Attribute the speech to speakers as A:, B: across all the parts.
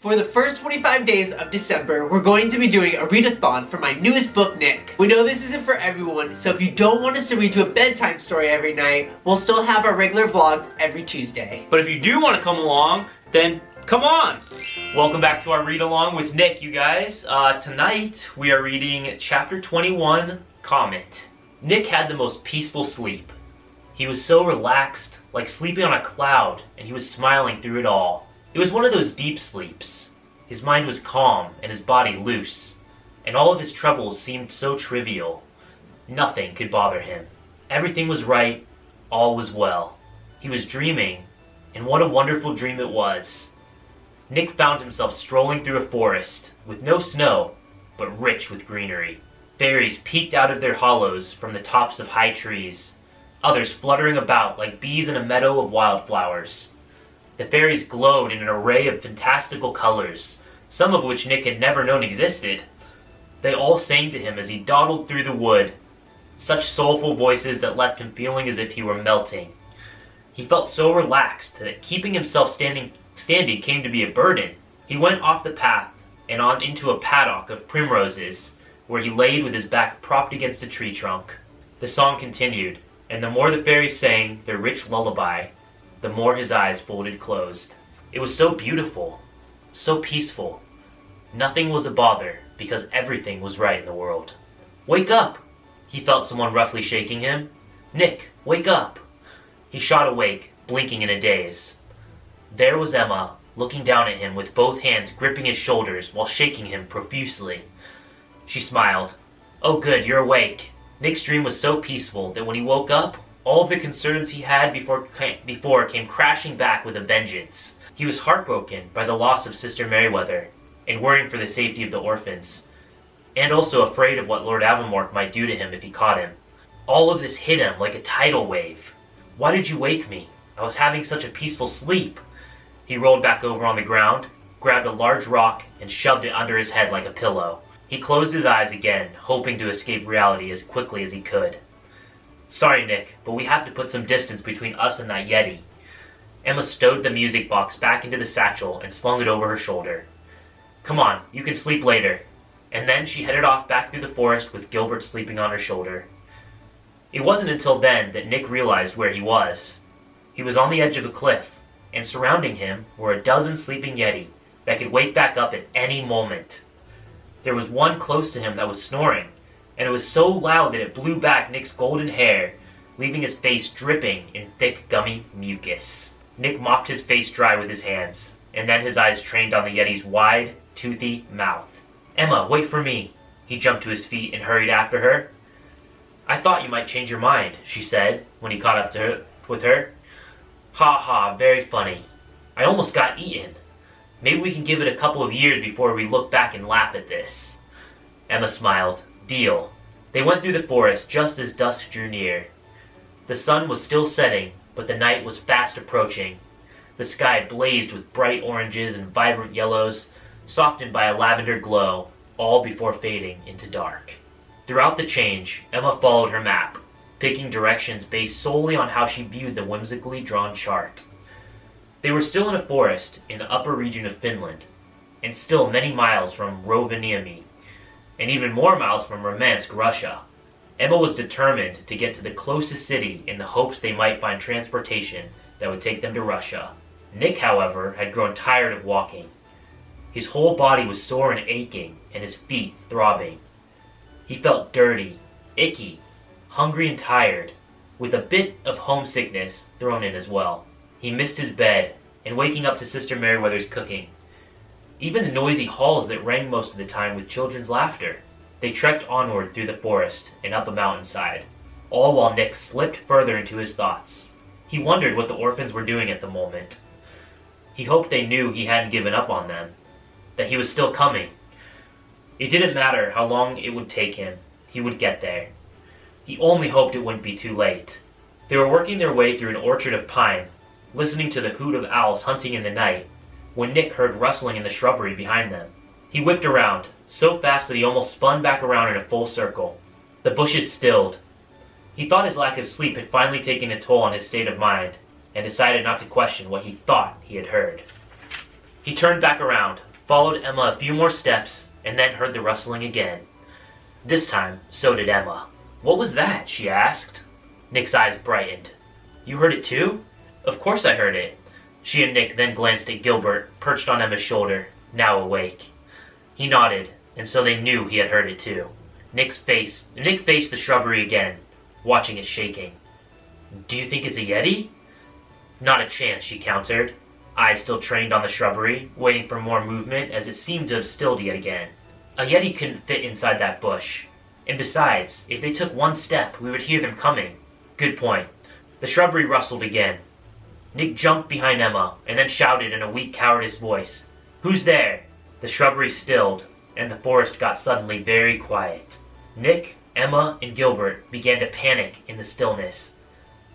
A: For the first 25 days of December, we're going to be doing a readathon for my newest book, Nick. We know this isn't for everyone, so if you don't want us to read you a bedtime story every night, we'll still have our regular vlogs every Tuesday.
B: But if you do want to come along, then come on! Welcome back to our read along with Nick, you guys. Tonight, we are reading chapter 21, Comet. Nick had the most peaceful sleep. He was so relaxed, like sleeping on a cloud, and he was smiling through it all. It was one of those deep sleeps. His mind was calm and his body loose, and all of his troubles seemed so trivial. Nothing could bother him. Everything was right, all was well. He was dreaming, and what a wonderful dream it was. Nick found himself strolling through a forest, with no snow, but rich with greenery. Fairies peeked out of their hollows from the tops of high trees, others fluttering about like bees in a meadow of wildflowers. The fairies glowed in an array of fantastical colors, some of which Nick had never known existed. They all sang to him as he dawdled through the wood, such soulful voices that left him feeling as if he were melting. He felt so relaxed that keeping himself standing came to be a burden. He went off the path and on into a paddock of primroses, where he laid with his back propped against a tree trunk. The song continued, and the more the fairies sang their rich lullaby, the more his eyes folded closed. It was so beautiful, so peaceful. Nothing was a bother, because everything was right in the world. "Wake up!" He felt someone roughly shaking him. "Nick, wake up!" He shot awake, blinking in a daze. There was Emma, looking down at him with both hands gripping his shoulders while shaking him profusely. She smiled. "Oh good, you're awake." Nick's dream was so peaceful that when he woke up, all of the concerns he had before came crashing back with a vengeance. He was heartbroken by the loss of Sister Merryweather, and worrying for the safety of the orphans, and also afraid of what Lord Avonmore might do to him if he caught him. All of this hit him like a tidal wave. "Why did you wake me? I was having such a peaceful sleep." He rolled back over on the ground, grabbed a large rock, and shoved it under his head like a pillow. He closed his eyes again, hoping to escape reality as quickly as he could. "Sorry, Nick, but we have to put some distance between us and that Yeti." Emma stowed the music box back into the satchel and slung it over her shoulder. "Come on, you can sleep later." And then she headed off back through the forest with Gilbert sleeping on her shoulder. It wasn't until then that Nick realized where he was. He was on the edge of a cliff, and surrounding him were a dozen sleeping Yeti that could wake back up at any moment. There was one close to him that was snoring, and it was so loud that it blew back Nick's golden hair, leaving his face dripping in thick, gummy mucus. Nick mopped his face dry with his hands, and then his eyes trained on the Yeti's wide, toothy mouth. "Emma, wait for me." He jumped to his feet and hurried after her. "I thought you might change your mind," she said, when he caught up with her. "Ha ha, very funny. I almost got eaten. Maybe we can give it a couple of years before we look back and laugh at this." Emma smiled. "Deal." They went through the forest just as dusk drew near. The sun was still setting, but the night was fast approaching. The sky blazed with bright oranges and vibrant yellows, softened by a lavender glow, all before fading into dark. Throughout the change, Emma followed her map, picking directions based solely on how she viewed the whimsically drawn chart. They were still in a forest in the upper region of Finland, and still many miles from Rovaniemi, and even more miles from Murmansk, Russia. Emma was determined to get to the closest city in the hopes they might find transportation that would take them to Russia. Nick, however, had grown tired of walking. His whole body was sore and aching, and his feet throbbing. He felt dirty, icky, hungry and tired, with a bit of homesickness thrown in as well. He missed his bed, and waking up to Sister Merryweather's cooking. Even the noisy halls that rang most of the time with children's laughter. They trekked onward through the forest and up a mountainside, all while Nick slipped further into his thoughts. He wondered what the orphans were doing at the moment. He hoped they knew he hadn't given up on them, that he was still coming. It didn't matter how long it would take him, he would get there. He only hoped it wouldn't be too late. They were working their way through an orchard of pine, listening to the hoot of owls hunting in the night, when Nick heard rustling in the shrubbery behind them. He whipped around, so fast that he almost spun back around in a full circle. The bushes stilled. He thought his lack of sleep had finally taken a toll on his state of mind, and decided not to question what he thought he had heard. He turned back around, followed Emma a few more steps, and then heard the rustling again. This time, so did Emma. "What was that?" she asked. Nick's eyes brightened. "You heard it too?" "Of course I heard it." She and Nick then glanced at Gilbert, perched on Emma's shoulder, now awake. He nodded, and so they knew he had heard it too. Nick faced the shrubbery again, watching it shaking. "Do you think it's a Yeti?" "Not a chance," she countered, eyes still trained on the shrubbery, waiting for more movement as it seemed to have stilled yet again. "A Yeti couldn't fit inside that bush. And besides, if they took one step, we would hear them coming." "Good point." The shrubbery rustled again. Nick jumped behind Emma, and then shouted in a weak cowardice voice, "Who's there?" The shrubbery stilled, and the forest got suddenly very quiet. Nick, Emma, and Gilbert began to panic in the stillness.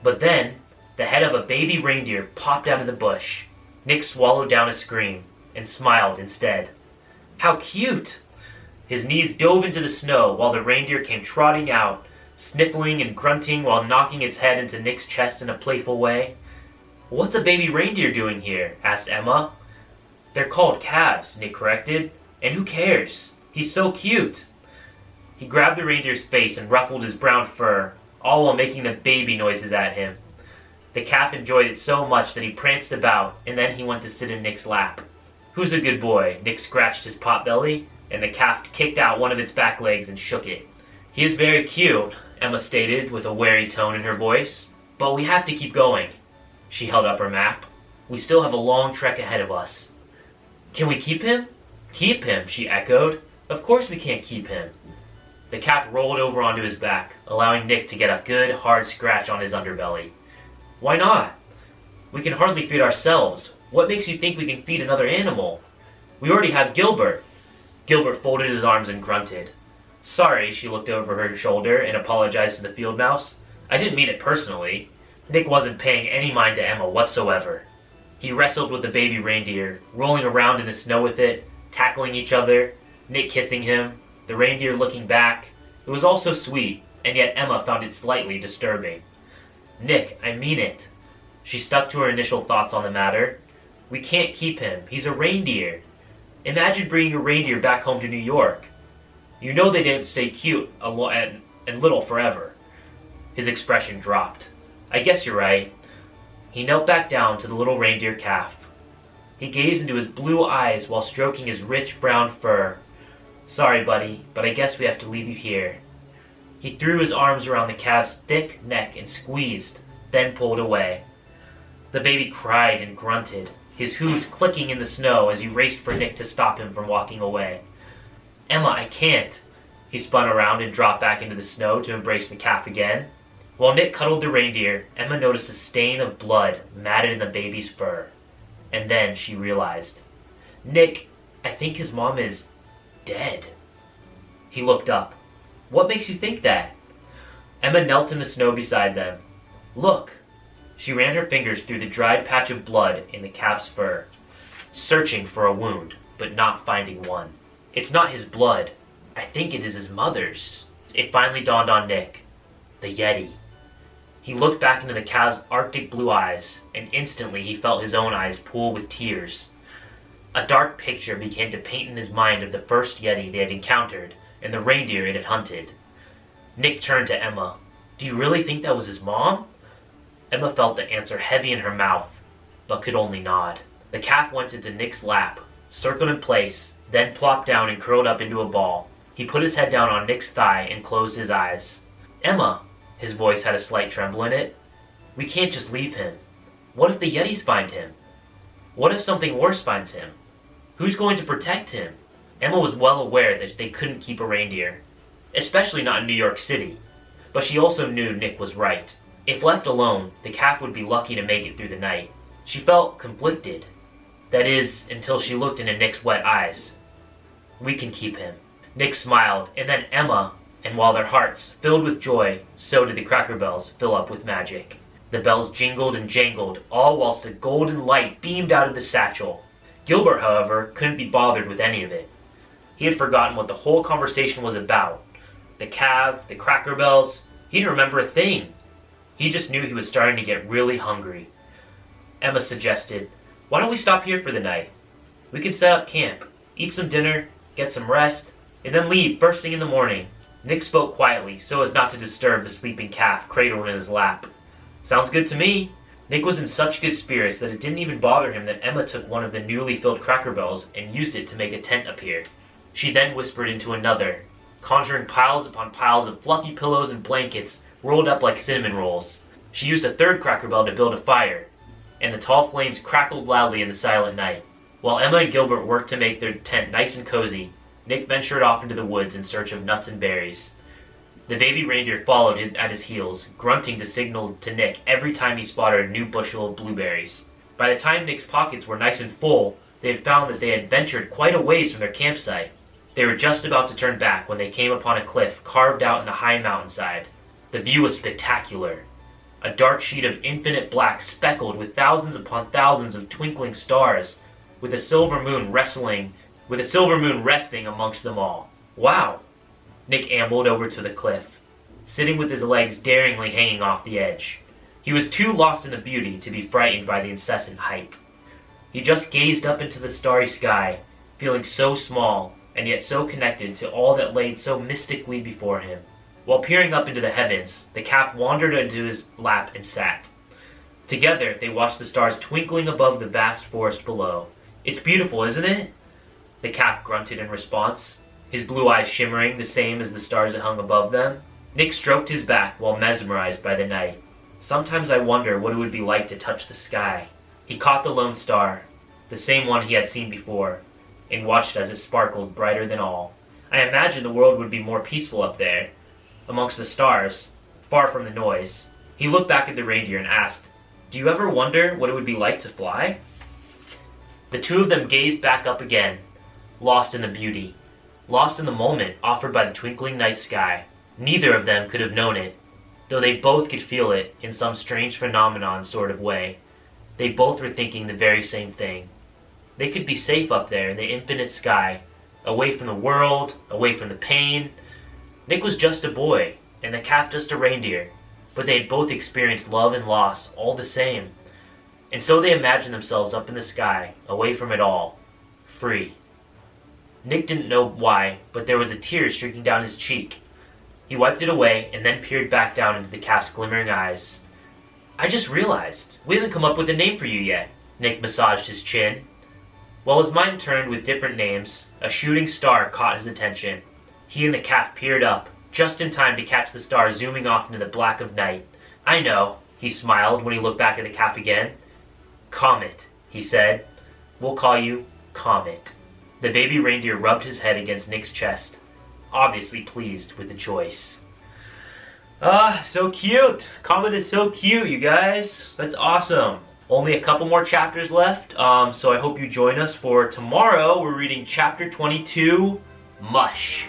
B: But then, the head of a baby reindeer popped out of the bush. Nick swallowed down a scream, and smiled instead. "How cute!" His knees dove into the snow while the reindeer came trotting out, sniffling and grunting while knocking its head into Nick's chest in a playful way. "What's a baby reindeer doing here?" asked Emma. "They're called calves," Nick corrected. "And who cares? He's so cute." He grabbed the reindeer's face and ruffled his brown fur, all while making the baby noises at him. The calf enjoyed it so much that he pranced about, and then he went to sit in Nick's lap. "Who's a good boy?" Nick scratched his pot belly, and the calf kicked out one of its back legs and shook it. "He is very cute," Emma stated with a wary tone in her voice. "But we have to keep going." She held up her map. "We still have a long trek ahead of us." "Can we keep him?" "Keep him," she echoed. "Of course we can't keep him." The calf rolled over onto his back, allowing Nick to get a good, hard scratch on his underbelly. "Why not?" "We can hardly feed ourselves. What makes you think we can feed another animal?" "We already have Gilbert." Gilbert folded his arms and grunted. "Sorry," she looked over her shoulder and apologized to the field mouse. "I didn't mean it personally." Nick wasn't paying any mind to Emma whatsoever. He wrestled with the baby reindeer, rolling around in the snow with it, tackling each other, Nick kissing him, the reindeer looking back. It was all so sweet, and yet Emma found it slightly disturbing. "Nick, I mean it." She stuck to her initial thoughts on the matter. "We can't keep him. He's a reindeer. Imagine bringing a reindeer back home to New York. You know they didn't stay cute and little forever." His expression dropped. "I guess you're right." He knelt back down to the little reindeer calf. He gazed into his blue eyes while stroking his rich brown fur. "Sorry, buddy, but I guess we have to leave you here." He threw his arms around the calf's thick neck and squeezed, then pulled away. The baby cried and grunted, his hooves clicking in the snow as he raced for Nick to stop him from walking away. "Emma, I can't." He spun around and dropped back into the snow to embrace the calf again. While Nick cuddled the reindeer, Emma noticed a stain of blood matted in the baby's fur. And then she realized. "Nick, I think his mom is dead." He looked up. "What makes you think that?" Emma knelt in the snow beside them. "Look." She ran her fingers through the dried patch of blood in the calf's fur, searching for a wound, but not finding one. "It's not his blood. I think it is his mother's." It finally dawned on Nick. The Yeti. He looked back into the calf's arctic blue eyes, and instantly he felt his own eyes pool with tears. A dark picture began to paint in his mind of the first Yeti they had encountered and the reindeer it had hunted. Nick turned to Emma. "Do you really think that was his mom?" Emma felt the answer heavy in her mouth, but could only nod. The calf went into Nick's lap, circled in place, then plopped down and curled up into a ball. He put his head down on Nick's thigh and closed his eyes. "Emma," his voice had a slight tremble in it, "we can't just leave him. What if the Yetis find him? What if something worse finds him? Who's going to protect him?" Emma was well aware that they couldn't keep a reindeer, especially not in New York City, but she also knew Nick was right. If left alone, the calf would be lucky to make it through the night. She felt conflicted. That is, until she looked into Nick's wet eyes. "We can keep him." Nick smiled, and then Emma, and while their hearts filled with joy, so did the cracker bells fill up with magic. The bells jingled and jangled, all whilst a golden light beamed out of the satchel. Gilbert, however, couldn't be bothered with any of it. He had forgotten what the whole conversation was about. The calf, the cracker bells, he didn't remember a thing. He just knew he was starting to get really hungry. Emma suggested, "Why don't we stop here for the night? We can set up camp. eat some dinner, get some rest, and then leave first thing in the morning. Nick spoke quietly so as not to disturb the sleeping calf cradled in his lap. Sounds good to me. Nick was in such good spirits that it didn't even bother him that Emma took one of the newly filled Cracker Barrels and used it to make a tent appear. She then whispered into another, conjuring piles upon piles of fluffy pillows and blankets rolled up like cinnamon rolls. She used a third Cracker Barrel to build a fire, and the tall flames crackled loudly in the silent night. While Emma and Gilbert worked to make their tent nice and cozy, Nick ventured off into the woods in search of nuts and berries. The baby reindeer followed at his heels, grunting to signal to Nick every time he spotted a new bushel of blueberries. By the time Nick's pockets were nice and full, they had found that they had ventured quite a ways from their campsite. They were just about to turn back when they came upon a cliff carved out in the high mountainside. The view was spectacular. A dark sheet of infinite black speckled with thousands upon thousands of twinkling stars, with a silver moon resting amongst them all. Wow! Nick ambled over to the cliff, sitting with his legs daringly hanging off the edge. He was too lost in the beauty to be frightened by the incessant height. He just gazed up into the starry sky, feeling so small and yet so connected to all that lay so mystically before him. While peering up into the heavens, the calf wandered into his lap and sat. Together, they watched the stars twinkling above the vast forest below. "It's beautiful, isn't it?" The calf grunted in response, his blue eyes shimmering the same as the stars that hung above them. Nick stroked his back while mesmerized by the night. "Sometimes I wonder what it would be like to touch the sky." He caught the lone star, the same one he had seen before, and watched as it sparkled brighter than all. "I imagine the world would be more peaceful up there, amongst the stars, far from the noise." He looked back at the reindeer and asked, "Do you ever wonder what it would be like to fly?" The two of them gazed back up again, lost in the beauty, lost in the moment offered by the twinkling night sky. Neither of them could have known it, though they both could feel it in some strange phenomenon sort of way. They both were thinking the very same thing. They could be safe up there in the infinite sky, away from the world, away from the pain. Nick was just a boy, and the calf just a reindeer, but they had both experienced love and loss all the same. And so they imagined themselves up in the sky, away from it all, free. Nick didn't know why, but there was a tear streaking down his cheek. He wiped it away and then peered back down into the calf's glimmering eyes. "I just realized, we haven't come up with a name for you yet." Nick massaged his chin. While his mind turned with different names, a shooting star caught his attention. He and the calf peered up, just in time to catch the star zooming off into the black of night. "I know," he smiled when he looked back at the calf again. "Comet," he said. "We'll call you Comet." The baby reindeer rubbed his head against Nick's chest, obviously pleased with the choice. So cute! Comet is so cute, you guys. That's awesome. Only a couple more chapters left, so I hope you join us for tomorrow. We're reading chapter 22, Mush.